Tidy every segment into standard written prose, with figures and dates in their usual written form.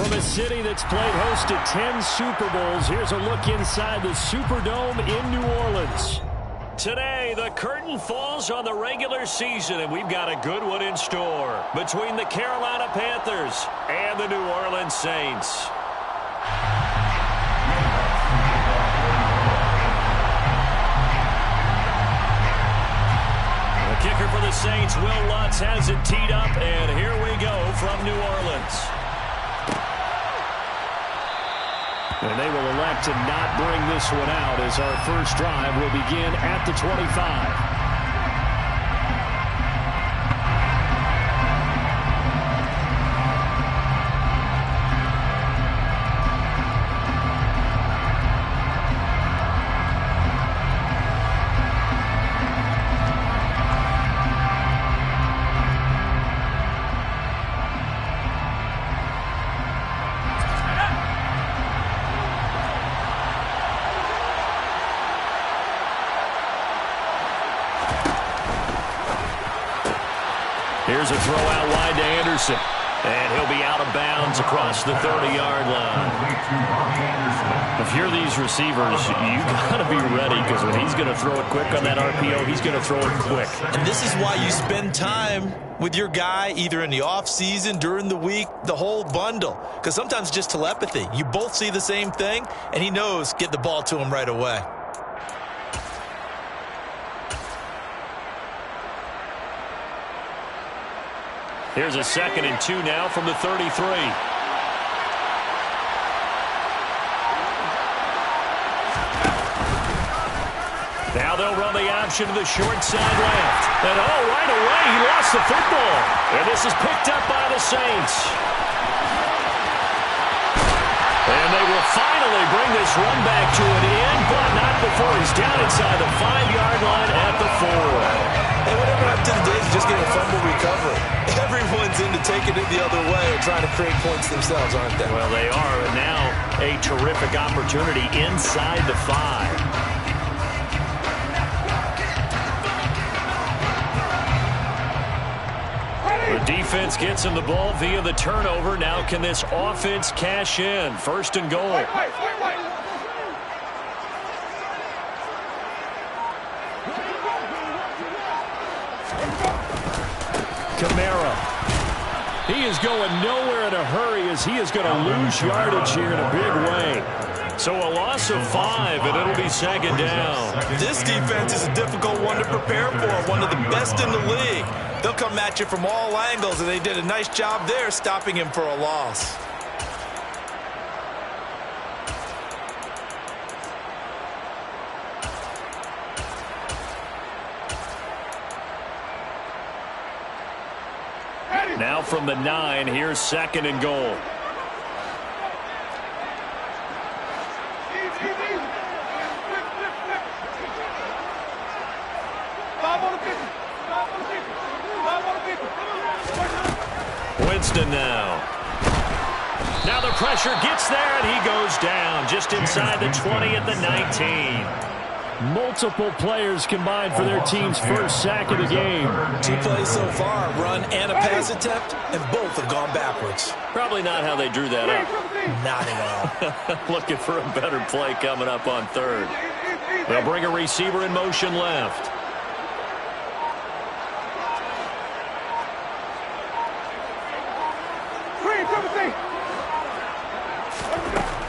From a city that's played host to 10 Super Bowls, here's a look inside the Superdome in New Orleans. Today, the curtain falls on the regular season, and we've got a good one in store between the Carolina Panthers and the New Orleans Saints. The kicker for the Saints, Will Lutz, has it teed up, and here we go from New Orleans. And they will elect to not bring this one out as our first drive will begin at the 25. Here's a throw out wide to Anderson. And he'll be out of bounds across the 30-yard line. If you're these receivers, you got to be ready because when he's going to throw it quick on that RPO, he's going to throw it quick. And this is why you spend time with your guy either in the offseason, during the week, the whole bundle. Because sometimes just telepathy. You both see the same thing, and he knows get the ball to him right away. Here's a 2nd and 2 now from the 33. Now they'll run the option to the short side left. And right away he lost the football. And this is picked up by the Saints. And they will finally bring this run back to an end, but not before he's down inside the 5-yard line at the 4. And whatever happened to the days of just getting a fumble recovery? Everyone's into taking it the other way and trying to create points themselves, aren't they? Well, they are, and now a terrific opportunity inside the 5. The defense gets him the ball via the turnover. Now can this offense cash in? 1st and goal. Kamara. He is going nowhere in a hurry as he is going to lose yardage here in a big way. So a loss of 5, and it'll be 2nd down. This defense is a difficult one to prepare for, one of the best in the league. They'll come at you from all angles, and they did a nice job there stopping him for a loss. Now from the 9, here's 2nd and goal. Winston now. Now the pressure gets there, and he goes down just inside the 20 at the 19. Multiple players combined for their team's first sack of the game. 2 plays so far, run and a pass attempt, and both have gone backwards. Probably not how they drew that up. Not at all. Looking for a better play coming up on 3rd. They'll bring a receiver in motion left.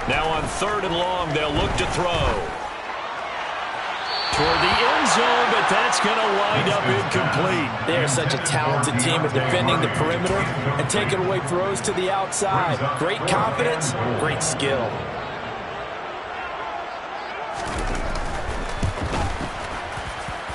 Now on 3rd and long, they'll look to throw. Toward the end zone, but that's going to wind up incomplete. They're such a talented team at defending the perimeter and taking away throws to the outside. Great confidence, great skill.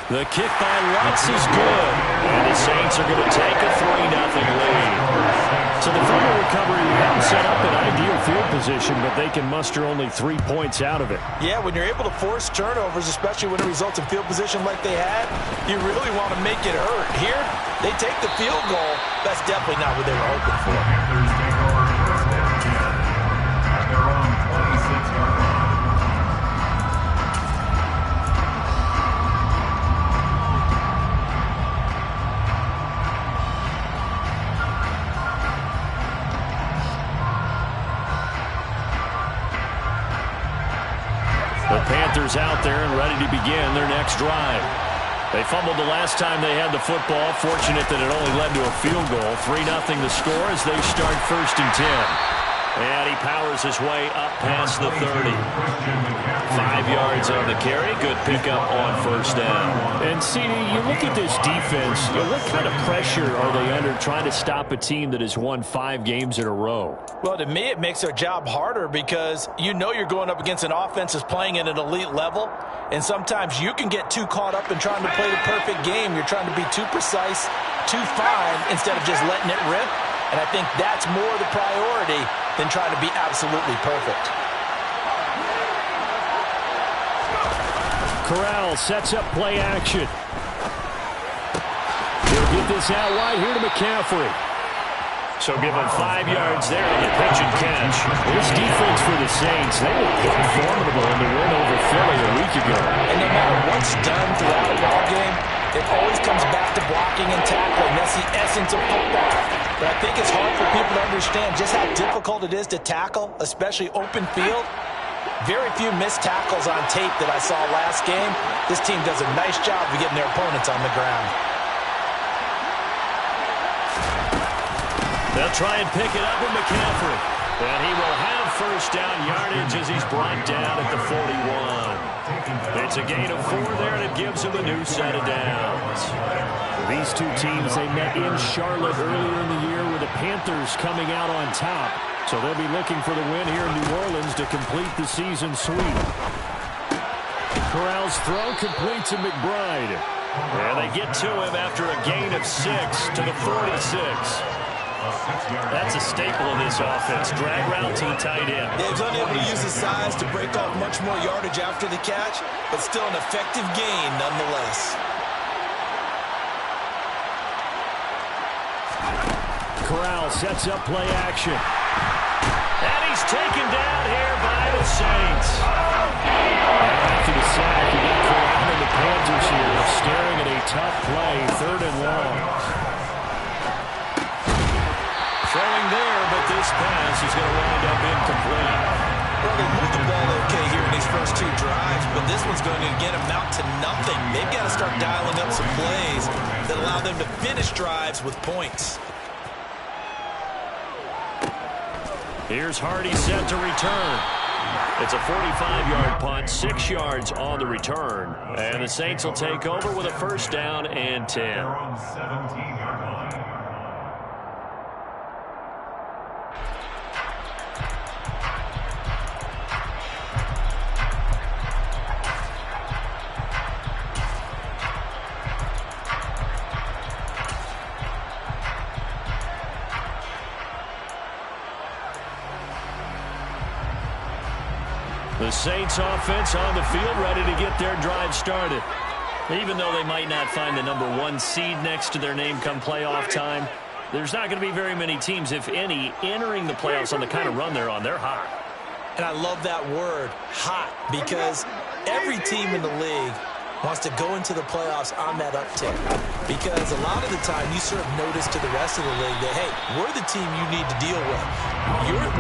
The kick by Lutz is good. And the Saints are going to take a 3-0 lead. So the fumble recovery helped set up an ideal field position, but they can muster only 3 points out of it. Yeah, when you're able to force turnovers, especially when it results in field position like they had, you really want to make it hurt. Here, they take the field goal. That's definitely not what they were hoping for. The Panthers out there and ready to begin their next drive. They fumbled the last time they had the football. Fortunate that it only led to a field goal. 3-0 the score as they start 1st and 10. And he powers his way up past the 30. 5 yards on the carry. Good pickup on 1st down. And, CD, you look at this defense, what kind of pressure are they under trying to stop a team that has won 5 games in a row? Well, to me, it makes their job harder because you know you're going up against an offense that's playing at an elite level, and sometimes you can get too caught up in trying to play the perfect game. You're trying to be too precise, too fine, instead of just letting it rip. And I think that's more the priority than trying to be absolutely perfect. Corral sets up play action. He'll get this out wide here to McCaffrey. So give him 5 yards there on the pitch and catch. This defense for the Saints, they were quite formidable in the win over Philly a week ago. And no matter what's done throughout a ball game, it always comes back to blocking and tackling. That's the essence of football. But I think it's hard for people to understand just how difficult it is to tackle, especially open field. Very few missed tackles on tape that I saw last game. This team does a nice job of getting their opponents on the ground. They'll try and pick it up with McCaffrey. And he will have 1st down yardage as he's brought down at the 41. It's a gain of 4 there, and it gives him a new set of downs. These two teams, they met in Charlotte earlier in the year with the Panthers coming out on top. So they'll be looking for the win here in New Orleans to complete the season sweep. Corral's throw complete to McBride. And they get to him after a gain of 6 to the 46. That's a staple of this offense. Drag route to the tight end. Dave's unable to use his size to break off much more yardage after the catch, but still an effective gain nonetheless. Corral sets up play action. And he's taken down here by the Saints. And after the sack, you got Corral and the Panthers here staring at a tough play, 3rd and long. Throwing there, but this pass is going to wind up incomplete. Well, they moved the ball okay here in these first 2 drives, but this one's going to again amount to nothing. They've got to start dialing up some plays that allow them to finish drives with points. Here's Hardy set to return. It's a 45-yard punt, 6 yards on the return. And the Saints will take over with a 1st down and 10. The Saints offense on the field ready to get their drive started. Even though they might not find the number 1 seed next to their name come playoff time, there's not going to be very many teams, if any, entering the playoffs on the kind of run they're on. They're hot. And I love that word, hot, because every team in the league wants to go into the playoffs on that uptick. Because a lot of the time you serve notice to the rest of the league that, hey, we're the team you need to deal with.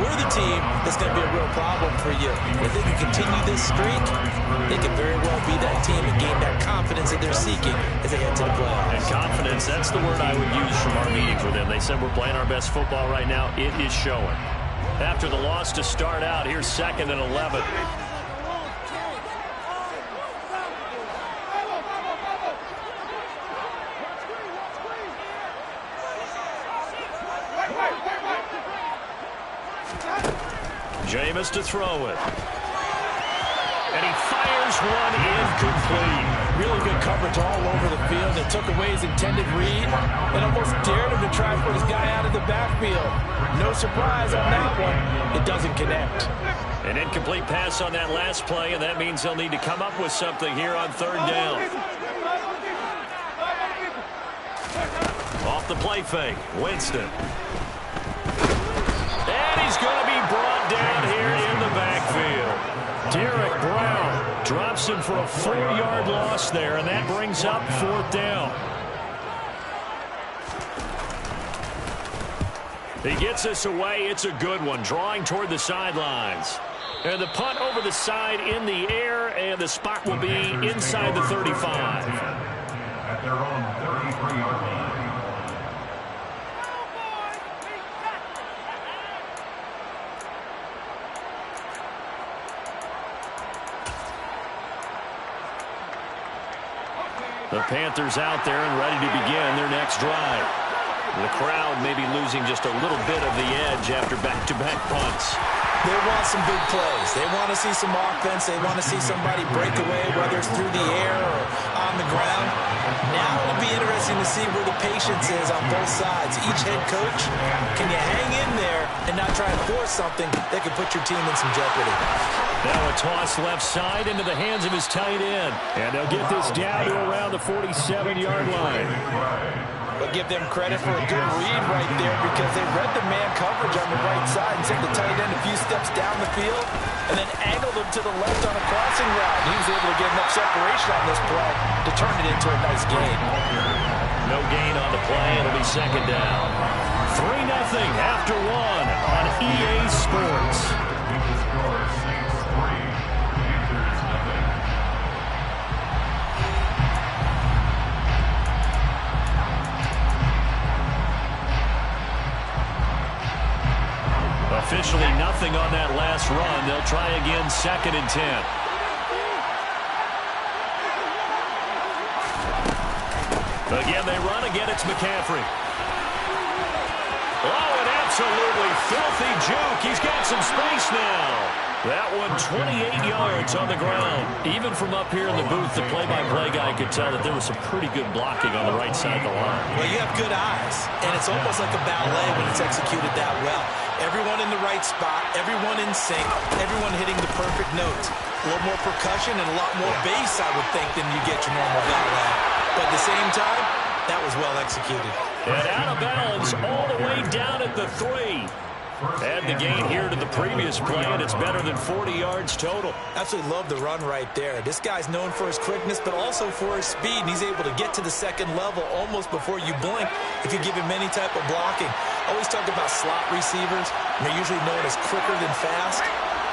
We're the team that's going to be a real problem for you. If they can continue this streak, they could very well be that team and gain that confidence that they're seeking as they head to the playoffs. And confidence, that's the word I would use from our meetings with them. They said we're playing our best football right now. It is showing. After the loss to start out, here's 2nd and 11. Jameis to throw it. And he fires one incomplete. Really good coverage all over the field. It took away his intended read and almost dared him to try and put his guy out of the backfield. No surprise on that one. It doesn't connect. An incomplete pass on that last play, and that means they'll need to come up with something here on 3rd down. Off the play fake, Winston. And he's going to be brought down here in the backfield. Derek Brown drops him for a 4-yard loss there, and that brings up 4th down. He gets this away. It's a good one, drawing toward the sidelines. And the punt over the side in the air. and the spot will be inside the 35. At their own 33-yard line. The Panthers out there and ready to begin their next drive. The crowd may be losing just a little bit of the edge after back-to-back punts. They want some big plays. They want to see some offense. They want to see somebody break away, whether it's through the air or on the ground. Now it'll be interesting to see where the patience is on both sides. Each head coach, can you hang in there and not try to force something that could put your team in some jeopardy? Now a toss left side into the hands of his tight end. And they'll get this down to around the 47-yard line. But give them credit for a good read right there because they read the man coverage on the right side and sent the tight end a few steps down the field and then angled him to the left on a crossing route. He was able to get enough separation on this play to turn it into a nice gain. No gain on the play. It'll be second down. 3-0 after one on EA Sports. Officially nothing on that last run. They'll try again, 2nd and 10. Again, they run. Again, it's McCaffrey. Oh, an absolutely filthy juke. He's got some space now. That one 28 yards on the ground. Even from up here in the booth, the play-by-play guy could tell that there was some pretty good blocking on the right side of the line. Well, you have good eyes, and it's almost like a ballet when it's executed that well. Everyone in the right spot, everyone in sync, everyone hitting the perfect notes. A little more percussion and a lot more bass, I would think, than you get your normal ballet. But at the same time, that was well executed. And out of bounds all the way down at the 3. Add the gain here to the previous play, and it's better than 40 yards total. Absolutely love the run right there. This guy's known for his quickness, but also for his speed, and he's able to get to the second level almost before you blink if you give him any type of blocking. I always talk about slot receivers, and they're usually known as quicker than fast.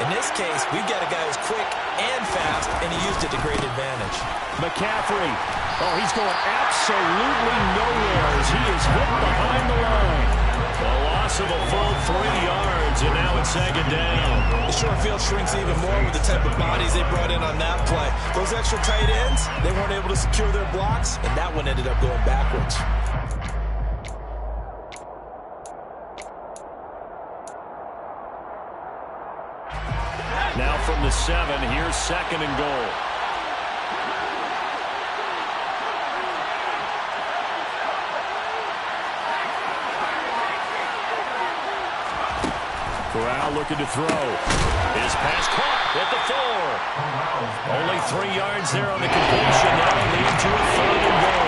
In this case, we've got a guy who's quick and fast, and he used it to great advantage. McCaffrey. Oh, he's going absolutely nowhere as he is hit behind the line. A loss of a full 3 yards, and now it's 2nd down. The short field shrinks even more with the type of bodies they brought in on that play. Those extra tight ends, they weren't able to secure their blocks, and that one ended up going backwards. Now from the 7, here's 2nd and goal. Corral looking to throw. His pass caught at the 4. Only 3 yards there on the completion. That'll lead to a 3rd and goal.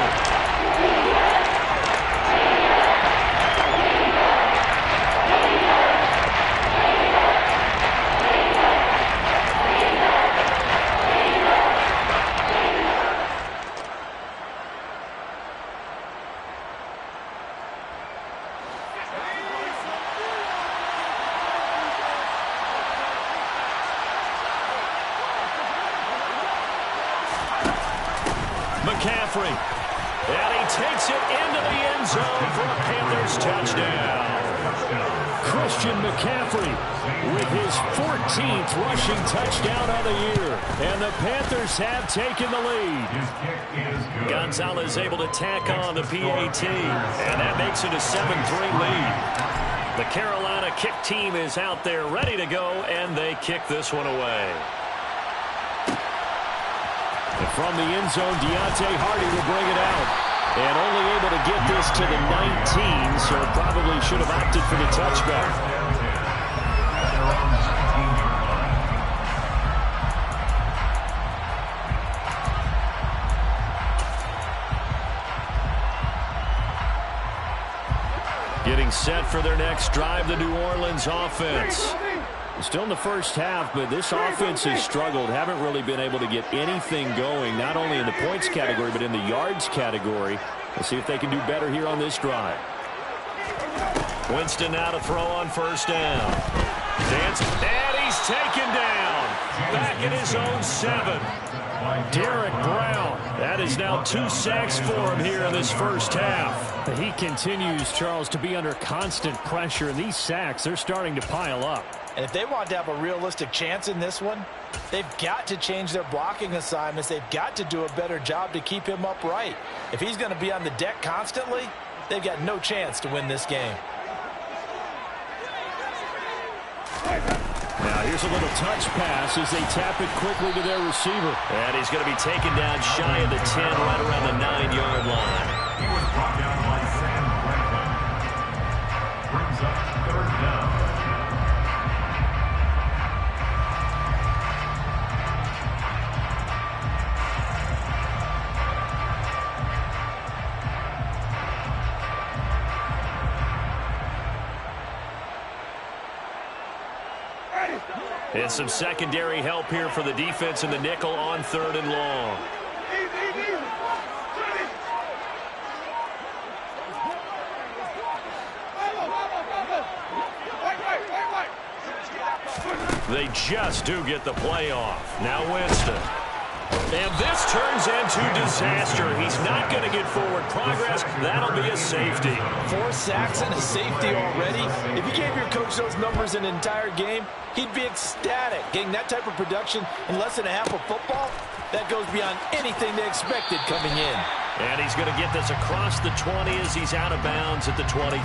McCaffrey. And he takes it into the end zone for a Panthers touchdown. Christian McCaffrey with his 14th rushing touchdown on the year. And the Panthers have taken the lead. Gonzalez able to tack on the PAT. And that makes it a 7-3 lead. The Carolina kick team is out there ready to go, and they kick this one away. And from the end zone, Deontay Hardy will bring it out. And only able to get this to the 19, so probably should have opted for the touchback. Getting set for their next drive, the New Orleans offense. Still in the first half, but this offense has struggled. Haven't really been able to get anything going, not only in the points category, but in the yards category. We'll see if they can do better here on this drive. Winston now to throw on 1st down. And he's taken down. back in his own 7. Derek Brown. That is now 2 sacks for him here in this first half. He continues, Charles, to be under constant pressure, and these sacks, they're starting to pile up. And if they want to have a realistic chance in this one, they've got to change their blocking assignments. They've got to do a better job to keep him upright. If he's going to be on the deck constantly, they've got no chance to win this game. Now here's a little touch pass as they tap it quickly to their receiver. And he's going to be taken down shy of the 10, right around the 9-yard line. He was brought down by Sam Franklin. Brings up 3rd down. And some secondary help here for the defense in the nickel on 3rd and long. They just do get the play off. Now Winston. And this turns into disaster. He's not going to get forward progress. That'll be a safety. 4 sacks and a safety already. If you gave your coach those numbers in an entire game, he'd be ecstatic. Getting that type of production in less than a half of football, that goes beyond anything they expected coming in. And he's going to get this across the 20 as he's out of bounds at the 23.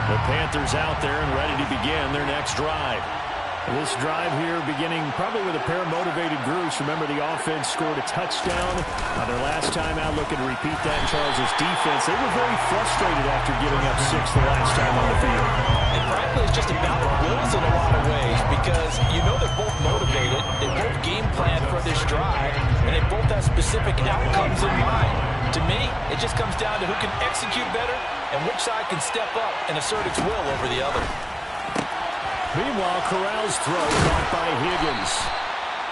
The Panthers out there and ready to begin their next drive. This drive here beginning probably with a pair of motivated groups. Remember, the offense scored a touchdown on their last time out. Looking to repeat that in Charles' defense. They were very frustrated after giving up 6 the last time on the field. And frankly, it's just a battle of wills in a lot of ways because you know they're both motivated. They both game plan for this drive, and they both have specific outcomes in mind. To me, it just comes down to who can execute better and which side can step up and assert its will over the other. Meanwhile, Corral's throw caught by Higgins.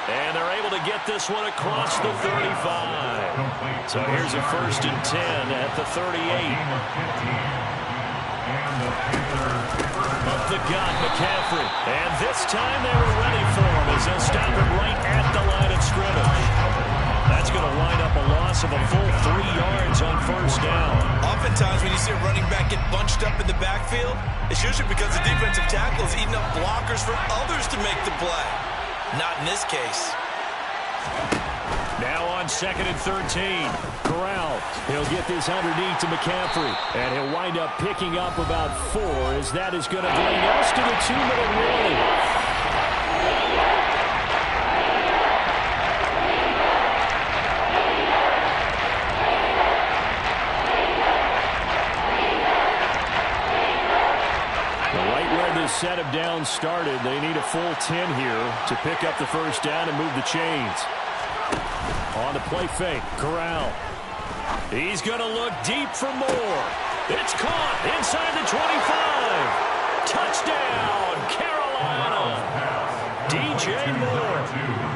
And they're able to get this one across the 35. So here's a 1st and 10 at the 38. Up the gut, McCaffrey. And this time they were ready for him as they'll stop him right at the line of scrimmage. That's going to wind up a loss of a full 3 yards on 1st down. Oftentimes when you see a running back get bunched up in the backfield, it's usually because the defensive tackle is eating up blockers for others to make the play. Not in this case. Now on 2nd and 13. Corral, he'll get this underneath to McCaffrey. And he'll wind up picking up about 4 as that is going to bring us to the 2-minute warning. Set of downs started. They need a full 10 here to pick up the 1st down and move the chains. On the play fake, Corral. He's going to look deep for more. It's caught inside the 25. Touchdown, Carolina. DJ Moore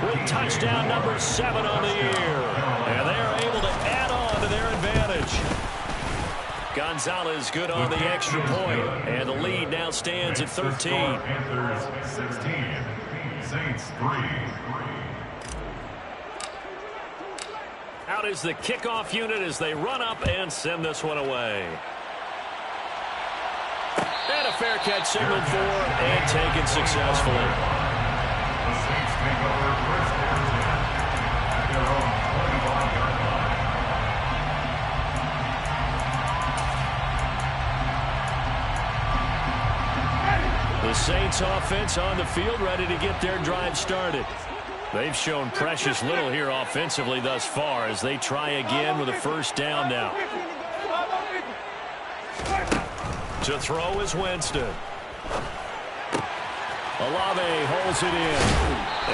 with touchdown number 7 on the year. And they're able to add on to their advantage. Gonzalez good on the extra point, and the lead now stands at 13. Panthers 16, Saints 3. Out is the kickoff unit as they run up and send this one away. And a fair catch signaled for and taken successfully. The Saints take over first and 10 at their own 25-yard line. The Saints offense on the field ready to get their drive started. They've shown precious little here offensively thus far as they try again with a 1st down now. To throw is Winston. Olave holds it in.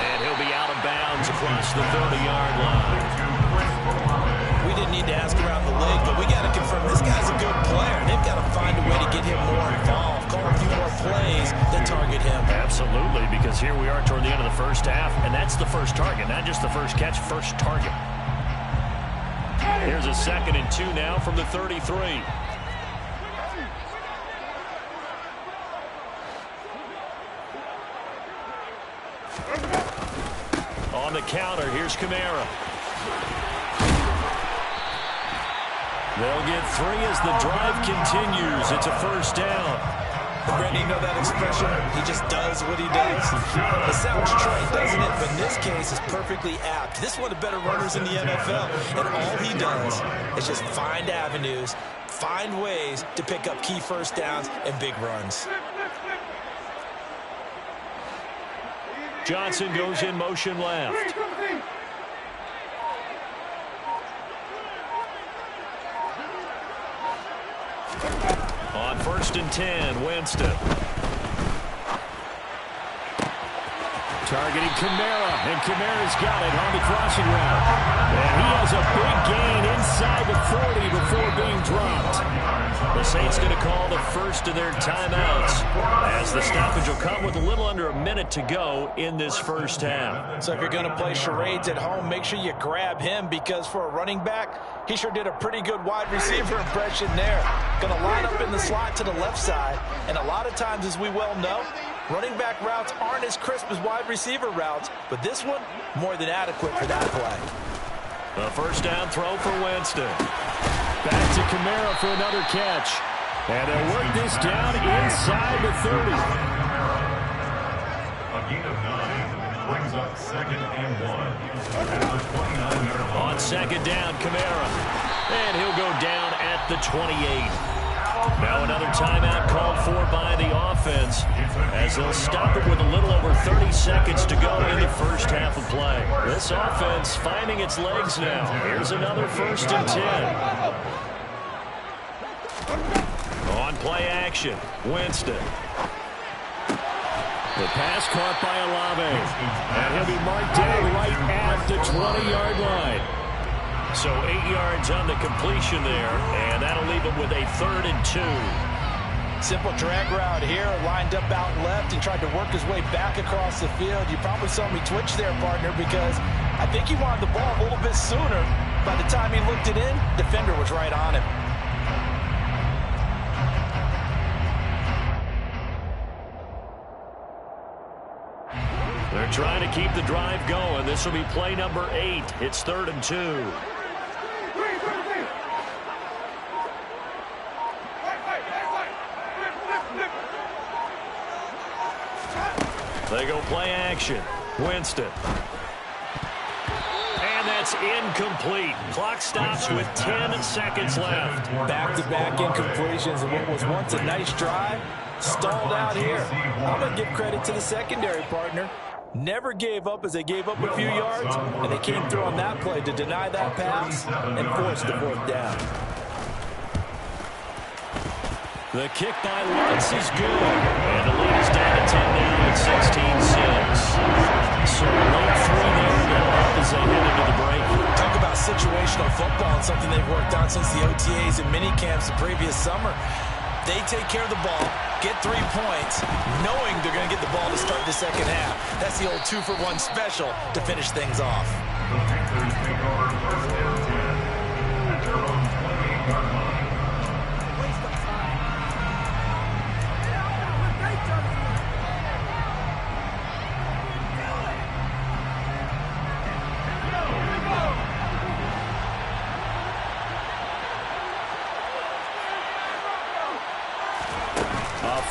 And he'll be out of bounds across the 30-yard line. We didn't need to ask around the league, but we got to confirm this guy's a good player. They've got to find a way to get him more involved, call a few more plays that target him. Absolutely, because here we are toward the end of the first half, and that's the first target, not just the first catch, first target. Here's a 2nd and 2 now from the 33. On the counter, here's Kamara. They'll get 3 as the drive continues. It's a first down. Brandon, you know that expression? He just does what he does. It sounds trite, doesn't it? But in this case, it's perfectly apt. This is one of the better runners in the NFL. And all he does is just find avenues, find ways to pick up key first downs and big runs. Johnson goes in motion left. On 1st and 10, Winston. Targeting Kamara, and Kamara's got it on the crossing route. And he has a big gain inside the 40 before being dropped. The Saints going to call the first of their timeouts, as the stoppage will come with a little under a minute to go in this first half. So if you're going to play charades at home, make sure you grab him, because for a running back, he sure did a pretty good wide receiver impression there. Going to line up in the slot to the left side, and a lot of times, as we well know, running back routes aren't as crisp as wide receiver routes, but this one, more than adequate for that play. A first down throw for Winston. Back to Kamara for another catch. And they'll work this down inside the 30. A gain of 9 brings up 2nd and 1 at the 29-yard line. On 2nd down, Kamara. And he'll go down at the 28. Now another timeout called for by the offense, as they'll stop it with a little over 30 seconds to go in the first half of play. This offense finding its legs now. Here's another 1st and 10. On play action, Winston. The pass caught by Olave, and he'll be marked down right at the 20-yard line. So 8 yards on the completion there, and that'll leave him with a 3rd and 2. Simple drag route here, lined up out left and tried to work his way back across the field. You probably saw me twitch there, partner, because I think he wanted the ball a little bit sooner. By the time he looked it in, defender was right on him. They're trying to keep the drive going. This will be play number 8. It's 3rd and 2. They go play action. Winston. And that's incomplete. Clock stops with 10 seconds left. Back-to-back incompletions of what was once a nice drive. Stalled out here. I'm going to give credit to the secondary, partner. Never gave up as they gave up a few yards, and they came through on that play to deny that pass and force the 4th down. The kick by Lutz is good. And the lead is down to 10 now at 16-6. So late 3 there now as they head into the break. Talk about situational football and something they've worked on since the OTAs and mini camps the previous summer. They take care of the ball, get 3 points, knowing they're going to get the ball to start the second half. That's the old 2-for-1 special to finish things off. The Panthers take over 1st and 10 at their own 28-yard line.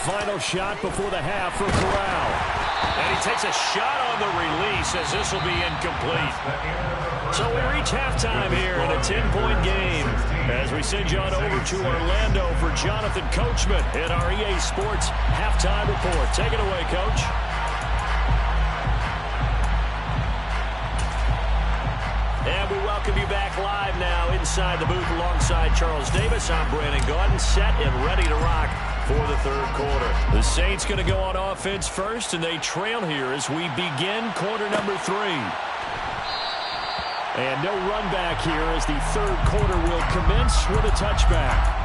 Final shot before the half for Corral. And he takes a shot on the release as this will be incomplete. So we reach halftime here in a 10-point game as we send you on over to Orlando for Jonathan Coachman in our EA Sports Halftime Report. Take it away, Coach. And we welcome you back live now inside the booth alongside Charles Davis. I'm Brandon Gaudin, set and ready to rock for the 3rd quarter. The Saints going to go on offense first, and they trail here as we begin quarter number 3. And no run back here as the 3rd quarter will commence with a touchback.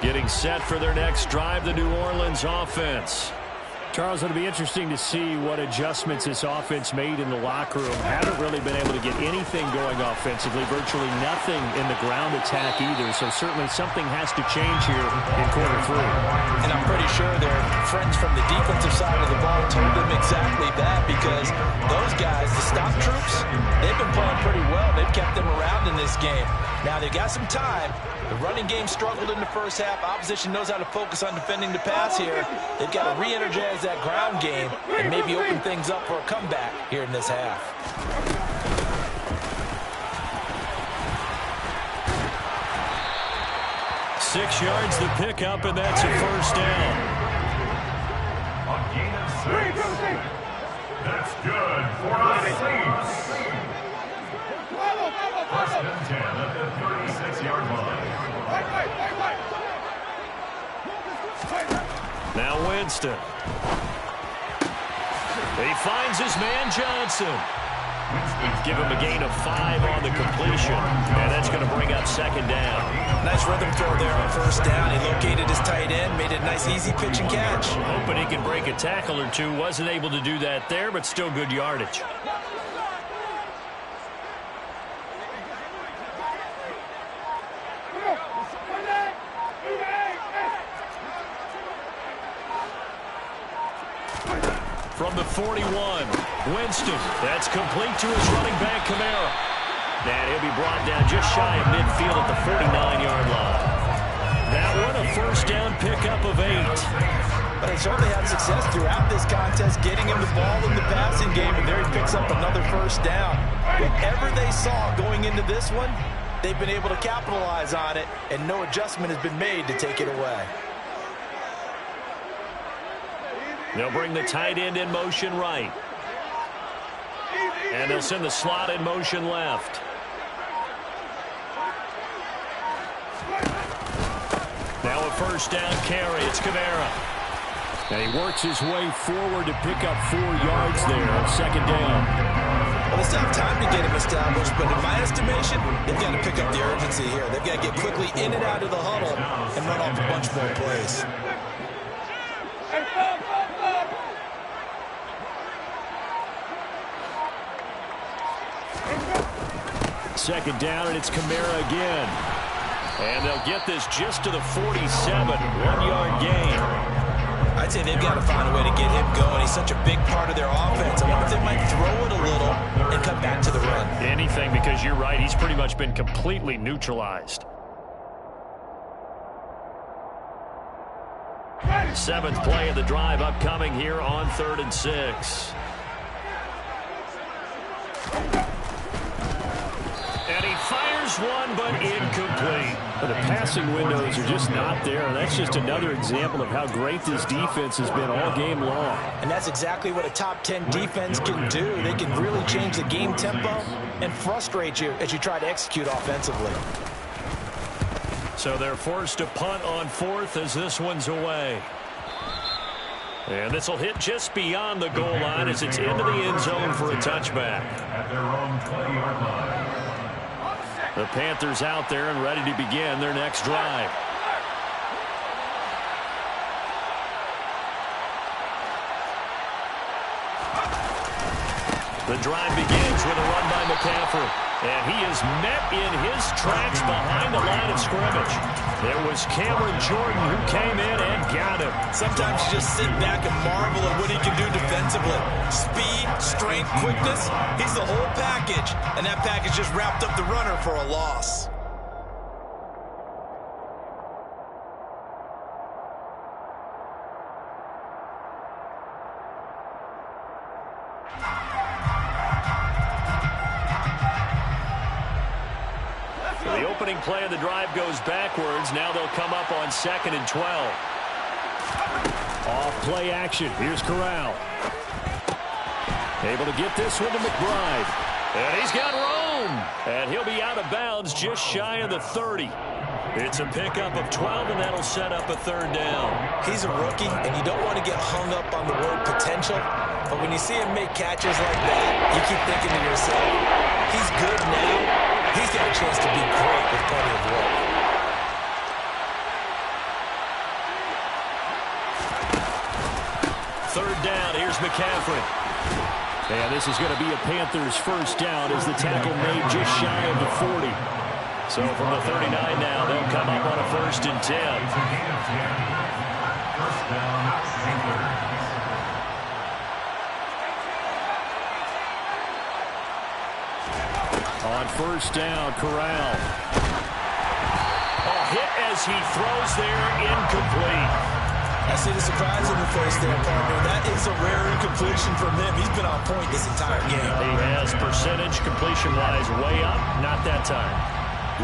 Getting set for their next drive, the New Orleans offense. Charles, it'll be interesting to see what adjustments this offense made in the locker room. Haven't really been able to get anything going offensively, virtually nothing in the ground attack either. So certainly something has to change here in quarter three. And I'm pretty sure their friends from the defensive side of the ball told them exactly that, because those guys, the stop troops, they've been playing pretty well. They've kept them around in this game. Now they've got some time. The running game struggled in the first half. Opposition knows how to focus on defending the pass here. They've got to re-energize that ground game and maybe open things up for a comeback here in this half. 6 yards the pickup, and that's a first down. A gain of 6. That's good for the Saints. First and 10 at the 36-yard line. Now Winston. He finds his man Johnson. Give him a gain of 5 on the completion, and that's going to bring up second down. Nice rhythm throw there on first down. He located his tight end, made it a nice easy pitch and catch. Hoping he can break a tackle or two. Wasn't able to do that there, but still good yardage. From the 41, Winston. That's complete to his running back, Kamara. And he'll be brought down just shy of midfield at the 49-yard line. That one, a first down pickup of 8. But they certainly had success throughout this contest, getting him the ball in the passing game, and there he picks up another first down. Whatever they saw going into this one, they've been able to capitalize on it, and no adjustment has been made to take it away. They'll bring the tight end in motion right. And they'll send the slot in motion left. Now a first down carry. It's Kamara. And he works his way forward to pick up 4 yards there on second down. Well, they still have time to get him established, but in my estimation, they've got to pick up the urgency here. They've got to get quickly in and out of the huddle and run off a bunch more plays. Second down, and it's Kamara again. And they'll get this just to the 47, 1-yard gain. I'd say they've got to find a way to get him going. He's such a big part of their offense. I wonder if they might throw it a little and come back to the run. Anything, because you're right. He's pretty much been completely neutralized. 7th play of the drive upcoming here on 3rd and 6. And he fires one, but incomplete. But the passing windows are just not there. And that's just another example of how great this defense has been all game long. And that's exactly what a top 10 defense can do. They can really change the game tempo and frustrate you as you try to execute offensively. So they're forced to punt on 4th as this one's away. And this will hit just beyond the goal line as it's into the end zone for a touchback. At their own 20-yard line. The Panthers out there and ready to begin their next drive. The drive begins with a run by McCaffrey. And he is met in his tracks behind the line of scrimmage. There was Cameron Jordan who came in and got him. Sometimes you just sit back and marvel at what he can do defensively. Speed, strength, quickness. He's the whole package. And that package just wrapped up the runner for a loss. The opening play of the drive goes backwards. Now they'll come up on 2nd and 12. Off play action. Here's Corral. Able to get this one to McBride. And he's got room. And he'll be out of bounds just shy of the 30. It's a pickup of 12, and that'll set up a 3rd down. He's a rookie, and you don't want to get hung up on the word potential. But when you see him make catches like that, you keep thinking to yourself, he's good now. He's got a chance to be great with plenty of work. down. Here's McCaffrey. And this is going to be a Panthers first down as the tackle made just shy of the 40. So from the 39 now, they'll come up on a 1st and 10. First down, Panthers. On 1st down, Corral. Hit as he throws there, incomplete. I see the surprise in the face there, partner. That is a rare incompletion from him. He's been on point this entire game. He has percentage completion-wise way up, not that time.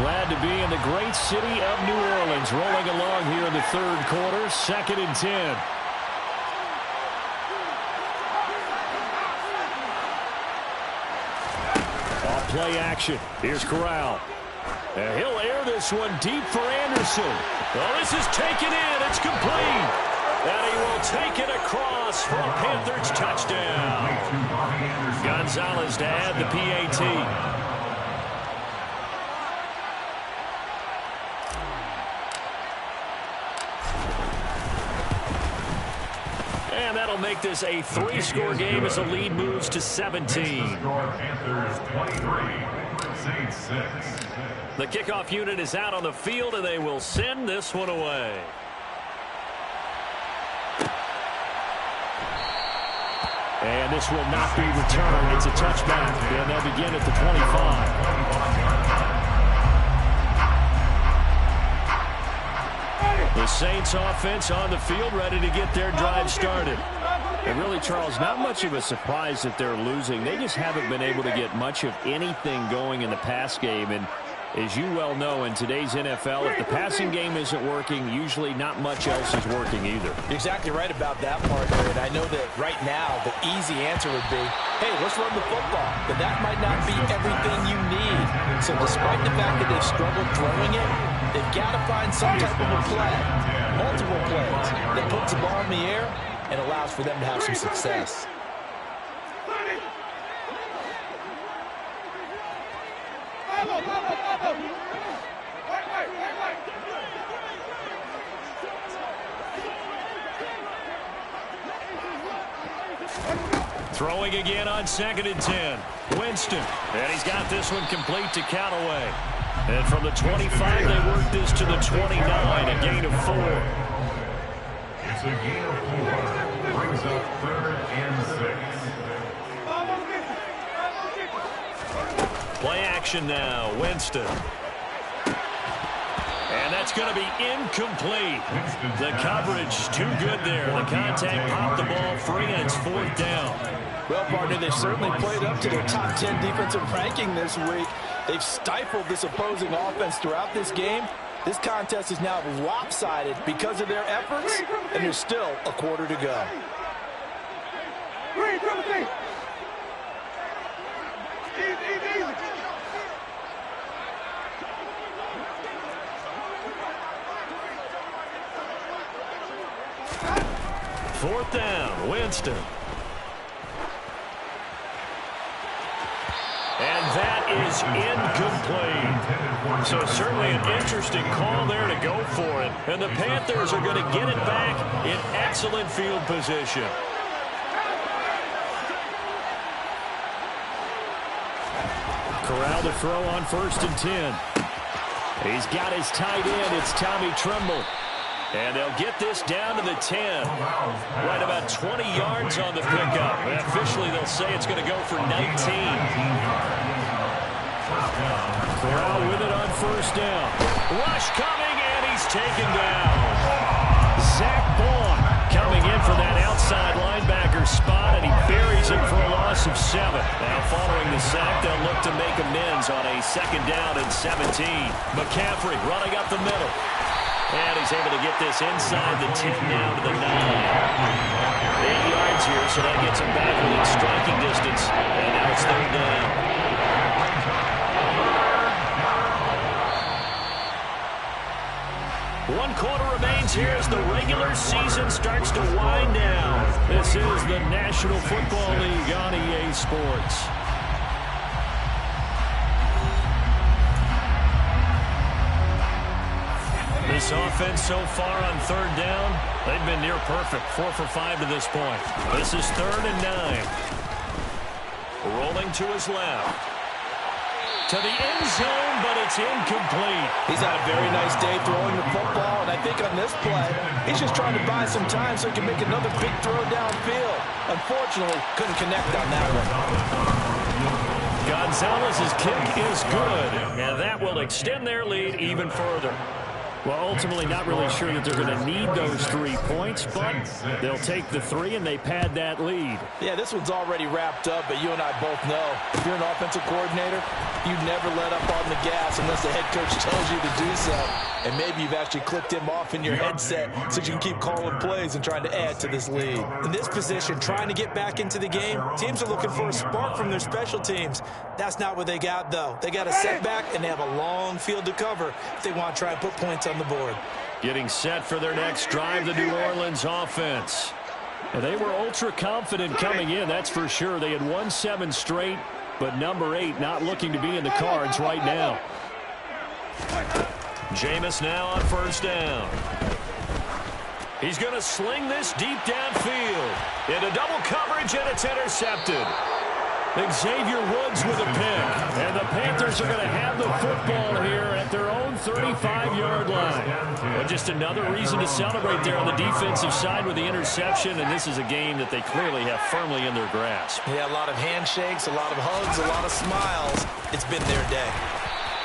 Glad to be in the great city of New Orleans, rolling along here in the 3rd quarter, 2nd and 10. Off play action. Here's Corral. And he'll air this one deep for Anderson. Well, this is taken in. It's complete. And he will take it across for a Panthers touchdown. Gonzalez to add the PAT. And that'll make this a 3-score game as the lead moves to 17. Panthers 23, Saints 6. The kickoff unit is out on the field, and they will send this one away. And this will not be returned. It's a touchback, and they'll begin at the 25. The Saints offense on the field, ready to get their drive started. And really, Charles, not much of a surprise that they're losing. They just haven't been able to get much of anything going in the pass game. And as you well know, in today's NFL, if the passing game isn't working, usually not much else is working either. You're exactly right about that, partner. And I know that right now the easy answer would be, hey, let's run the football. But that might not be everything you need. So despite the fact that they've struggled throwing it, they've got to find some type of a play, multiple plays, that puts the ball in the air and allows for them to have some success. Throwing again on 2nd and 10. Winston. And he's got this one complete to Callaway. And from the 25, they work this to the 29, a gain of 4. It's a gain of 4. Brings up 3rd and 6. Play action now. Winston. And that's going to be incomplete. The coverage too good there. The contact popped the ball free, and it's 4th down. Well, partner, they've certainly played up to their top 10 defensive ranking this week. They've stifled this opposing offense throughout this game. This contest is now lopsided because of their efforts, and there's still a quarter to go. Fourth down, Winston. And that is incomplete. So certainly an interesting call there to go for it. And the Panthers are going to get it back in excellent field position. Corral to throw on 1st and 10. He's got his tight end. It's Tommy Tremble. And they'll get this down to the 10. Right about 20 yards on the pickup. And officially, they'll say it's going to go for 19. Corral with it on 1st down. Rush coming, and he's taken down. Zach Bond coming in for that outside linebacker spot, and he buries it for a loss of 7. Now, following the sack, they'll look to make amends on a 2nd down and 17. McCaffrey running up the middle. And he's able to get this inside the 10 now to the 9. 8 yards here, so that gets him back within striking distance. And now it's 3rd down. One quarter remains here as the regular season starts to wind down. This is the National Football League on EA Sports. The This offense so far on third down, they've been near perfect. 4 for 5 to this point. This is 3rd and 9. Rolling to his left. To the end zone, but it's incomplete. He's had a very nice day throwing the football, and I think on this play, he's just trying to buy some time so he can make another big throw downfield. Unfortunately, couldn't connect on that one. Gonzalez's kick is good, and that will extend their lead even further. Well, ultimately, not really sure that they're going to need those 3 points, but they'll take the 3 and they pad that lead. Yeah, this one's already wrapped up, but you and I both know if you're an offensive coordinator, you never let up on the gas unless the head coach tells you to do so. And maybe you've actually clicked him off in your headset so you can keep calling plays and trying to add to this lead. In this position, trying to get back into the game, teams are looking for a spark from their special teams. That's not what they got, though. They got a setback, and they have a long field to cover if they want to try and put points on the board. Getting set for their next drive, the New Orleans offense. And they were ultra confident coming in, that's for sure. They had won 7 straight, but number 8 not looking to be in the cards right now. Jameis now on first down. He's going to sling this deep downfield. Into double coverage, and it's intercepted. Xavier Woods with a pick. And the Panthers are going to have the football here at their own 35-yard line. But just another reason to celebrate there on the defensive side with the interception, and this is a game that they clearly have firmly in their grasp. Yeah, a lot of handshakes, a lot of hugs, a lot of smiles. It's been their day.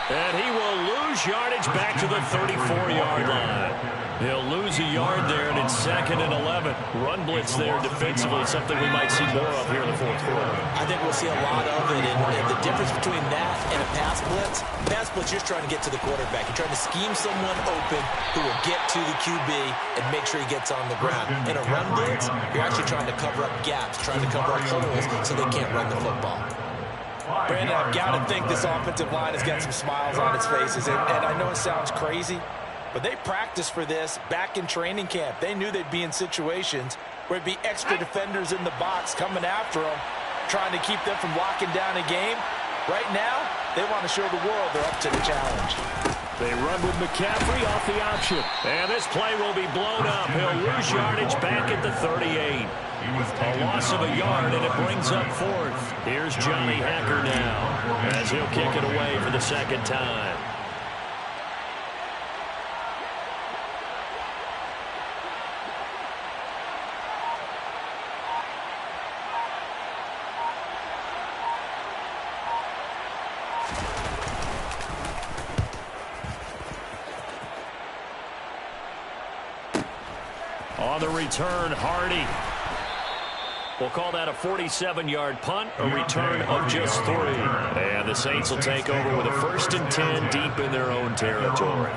And he will lose yardage back to the 34-yard line. He'll lose a yard there, and it's 2nd and 11. Run blitz there defensively, something we might see more of here in the 4th quarter. I think we'll see a lot of it, and the difference between that and a pass blitz, you're just trying to get to the quarterback. You're trying to scheme someone open who will get to the QB and make sure he gets on the ground. In a run blitz, you're actually trying to cover up gaps, trying to cover up holes so they can't run the football. Brandon, I've got to think this offensive line has got some smiles on its faces, and I know it sounds crazy, but they practiced for this back in training camp. They knew they'd be in situations where it'd be extra defenders in the box coming after them, trying to keep them from locking down a game. Right now, they want to show the world they're up to the challenge. They run with McCaffrey off the option. And this play will be blown up. He'll lose yardage back at the 38. A loss of a yard, and it brings up 4th. Here's Johnny Hacker now as he'll kick it away for the 2nd time. On the return, Hardy. We'll call that a 47-yard punt, a return of just 3. And the Saints will take over with a 1st and 10 deep in their own territory.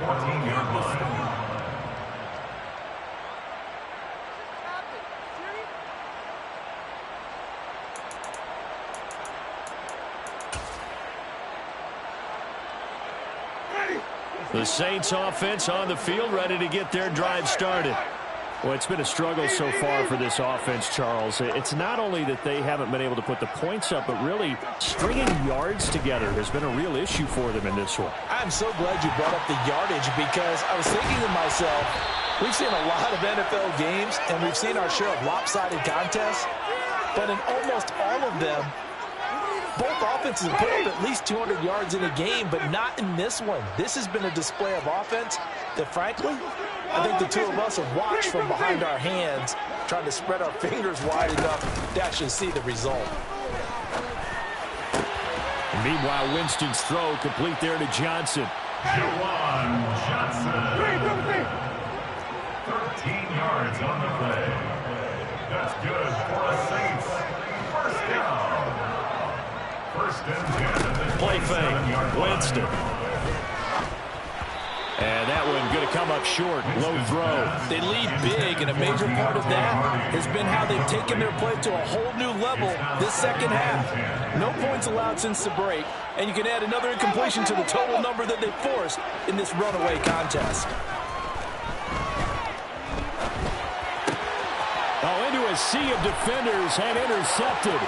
The Saints offense on the field, ready to get their drive started. Well, it's been a struggle so far for this offense, Charles. It's not only that they haven't been able to put the points up, but really stringing yards together has been a real issue for them in this one. I'm so glad you brought up the yardage, because I was thinking to myself, we've seen a lot of NFL games, and we've seen our share of lopsided contests, but in almost all of them, both offenses have put up at least 200 yards in a game, but not in this one. This has been a display of offense that, frankly, I think the two of us have watched from behind our hands, trying to spread our fingers wide enough to actually see the result. And meanwhile, Winston's throw complete there to Johnson. Juwan Johnson. 13 yards on the play. That's good for the Saints. First down. 1st and 10. Play fake. Winston. And that one going to come up short. Low throw. They lead big, and a major part of that has been how they've taken their play to a whole new level this 2nd half. No points allowed since the break, and you can add another incompletion to the total number that they forced in this runaway contest. Into a sea of defenders and intercepted.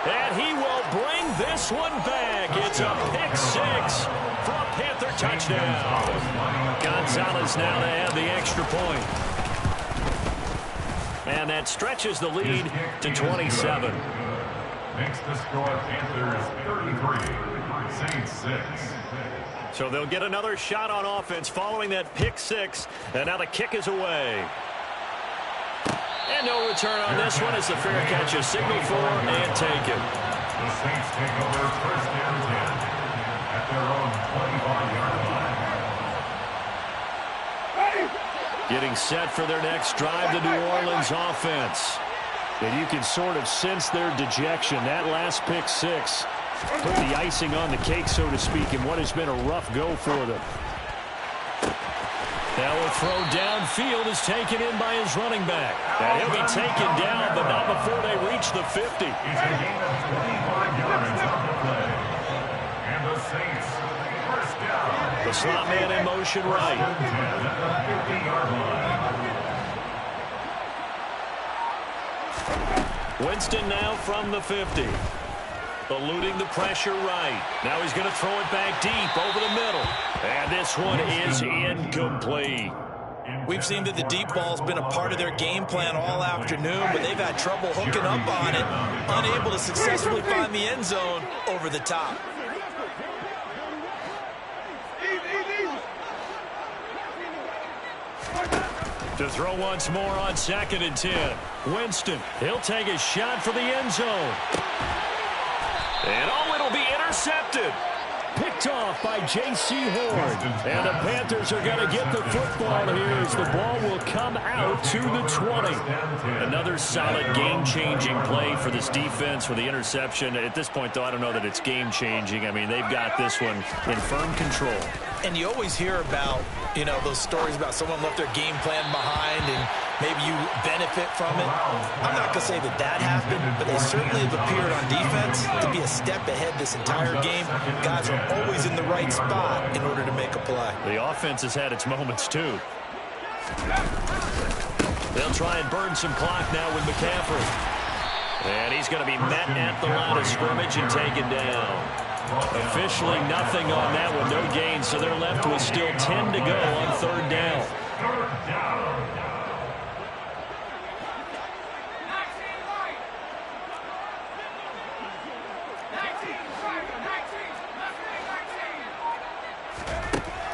And he will bring this one back. It's a pick 6 from Panther touchdown. Gonzalez now to add the extra point. And that stretches the lead to 27. Makes the score Panthers 33, Saints 6. So they'll get another shot on offense following that pick six. And now the kick is away. And no return on this one as the fair catch is signaled for and taken. The Saints take over first and 10 at their own 25-yard line. Getting set for their next drive, the New Orleans offense. And you can sort of sense their dejection. That last pick six put the icing on the cake, so to speak, in what has been a rough go for them. Now a throw downfield is taken in by his running back. And he'll be taken down, but not before they reach the 50. It's a gain of 25 yards on the play. And the Saints, first down. The slot man in motion right. At the 50-yard line. Winston now from the 50. Eluding the pressure right. Now he's going to throw it back deep over the middle. And this one is incomplete. We've seen that the deep ball's been a part of their game plan all afternoon, but they've had trouble hooking up on it, unable to successfully find the end zone over the top. To throw once more on 2nd and 10. Winston, he'll take a shot for the end zone. And oh, it'll be intercepted. Picked off by J.C. Horn. And the Panthers are going to get the football here as the ball will come out to the 20. Another solid game-changing play for this defense with the interception. At this point, though, I don't know that it's game-changing. I mean, they've got this one in firm control. And you always hear about, you know, those stories about someone left their game plan behind and maybe you benefit from it. I'm not going to say that that happened, but they certainly have appeared on defense to be a step ahead this entire game. Guys are always in the right spot in order to make a play. The offense has had its moments, too. They'll try and burn some clock now with McCaffrey. And he's going to be met at the line of scrimmage and taken down. Officially nothing on that one, no gain, so they're left with still 10 to go on 3rd down.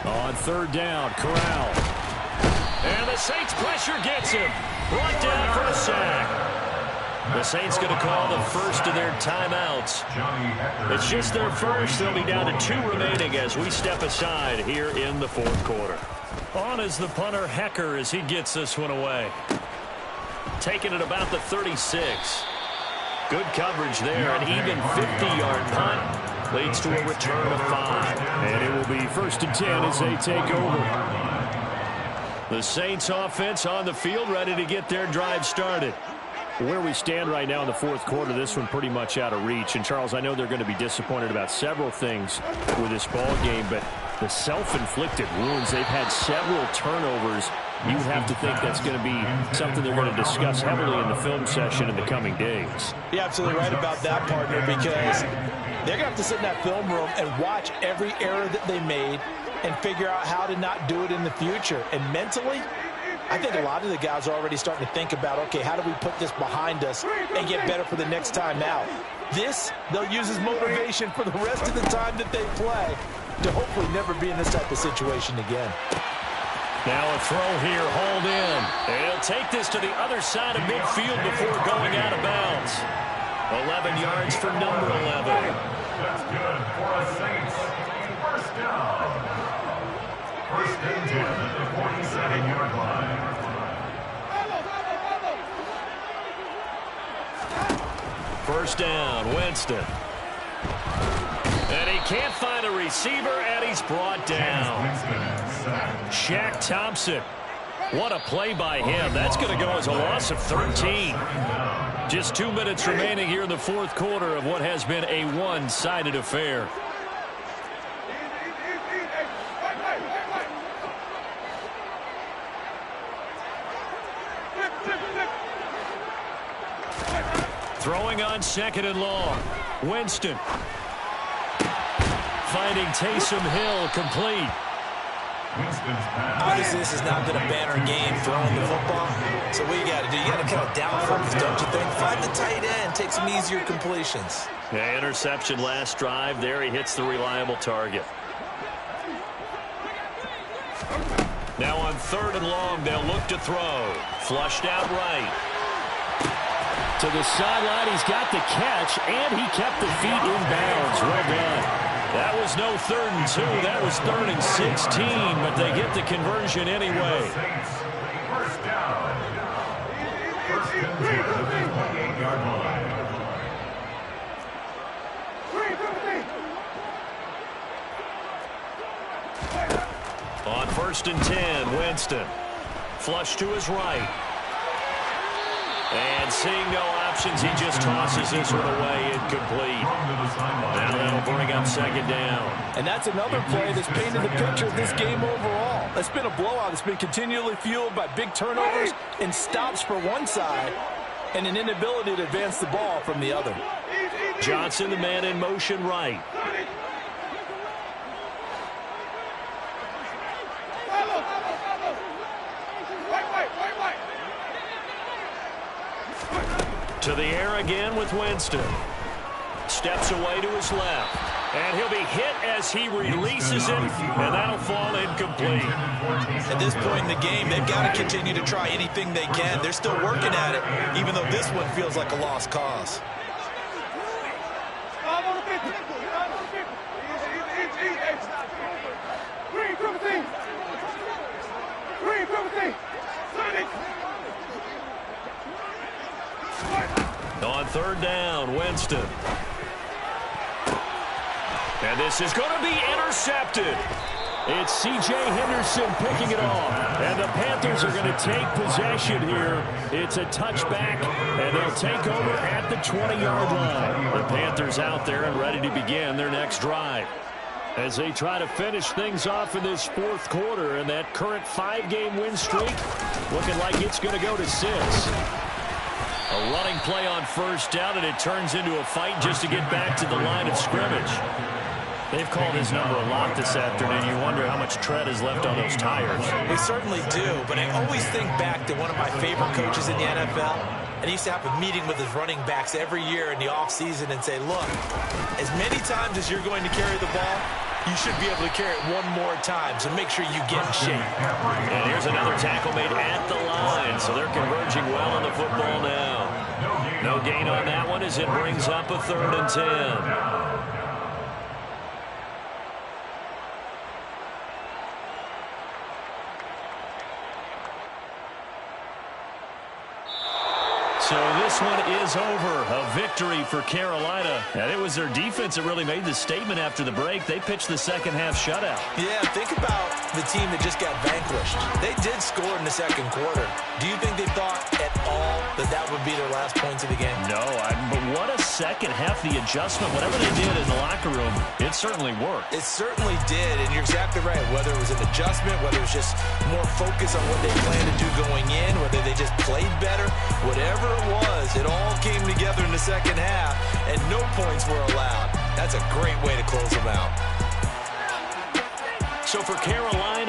On 3rd down, Corral. And the Saints pressure gets him. Brought down for a sack. The Saints going to call the first of their timeouts. It's just their first. They'll be down to 2 remaining as we step aside here in the 4th quarter. On is the punter, Hecker, as he gets this one away. Taking it about the 36. Good coverage there. An even 50-yard punt leads to a return of 5. And it will be 1st and 10 as they take over. The Saints offense on the field, ready to get their drive started. Where we stand right now in the 4th quarter, this one pretty much out of reach. And, Charles, I know they're going to be disappointed about several things with this ball game, but the self-inflicted wounds, they've had several turnovers. You would have to think that's going to be something they're going to discuss heavily in the film session in the coming days. You're absolutely right about that, partner, because they're going to have to sit in that film room and watch every error that they made and figure out how to not do it in the future. And mentally, I think a lot of the guys are already starting to think about, okay, how do we put this behind us and get better for the next time out? This, they'll use as motivation for the rest of the time that they play to hopefully never be in this type of situation again. Now a throw here, hauled in. And he'll take this to the other side of midfield before going out of bounds. 11 yards for number 11. That's good for a Saints. First down. 1st and 10 at the 47-yard line. First down, Winston. And he can't find a receiver, and he's brought down. Shaq Thompson. What a play by him. That's going to go as a loss of 13. Just 2 minutes remaining here in the 4th quarter of what has been a one-sided affair. Throwing on 2nd and long. Winston. finding Taysom Hill complete. Obviously, this has not been a banner game throwing the football. So what you got to do, you got to kind of down focus, don't you think? Find the tight end, take some easier completions. Yeah, interception last drive. There he hits the reliable target. Now on 3rd and long, they'll look to throw. Flushed out right. To the sideline, he's got the catch, and he kept the feet in bounds. Well done. That was no 3rd and 2. That was 3rd and 16, but they get the conversion anyway. First down. First and 10 at the 28-yard line. On 1st and 10, Winston. Flush to his right. And seeing no options, he just tosses this one away, incomplete. Now that'll bring up 2nd down. And that's another play that's painted the picture of this game overall. It's been a blowout. It's been continually fueled by big turnovers and stops for one side and an inability to advance the ball from the other. Johnson, the man in motion right. To the air again with Winston. Steps away to his left. And he'll be hit as he releases it, and that'll fall incomplete. At this point in the game, they've got to continue to try anything they can. They're still working at it, even though this one feels like a lost cause. On 3rd down, Winston. And this is going to be intercepted. It's C.J. Henderson picking it off. And the Panthers are going to take possession here. It's a touchback, and they'll take over at the 20-yard line. The Panthers out there and ready to begin their next drive, as they try to finish things off in this 4th quarter. And that current 5-game win streak looking like it's going to go to 6. A running play on 1st down, and it turns into a fight just to get back to the line of scrimmage. They've called his number a lot this afternoon. You wonder how much tread is left on those tires. We certainly do, but I always think back to one of my favorite coaches in the NFL. And he used to have a meeting with his running backs every year in the offseason and say, look, as many times as you're going to carry the ball, you should be able to carry it one more time, so make sure you get in shape. And here's another tackle made at the line, so they're converging well on the football now. No gain on that one as it brings up a 3rd and 10. So this one is over. A victory for Carolina. And it was their defense that really made the statement after the break. They pitched the second-half shutout. Yeah, think about the team that just got vanquished. They did score in the 2nd quarter. Do you think they thought at all that that would be their last points of the game? No, but what a second half. The adjustment, whatever they did in the locker room, it certainly worked. It certainly did, and you're exactly right. Whether it was an adjustment, whether it was just more focus on what they planned to do going in, whether they just played better, whatever it was, it all came together in the 2nd half, and no points were allowed. That's a great way to close them out. So for Carolina,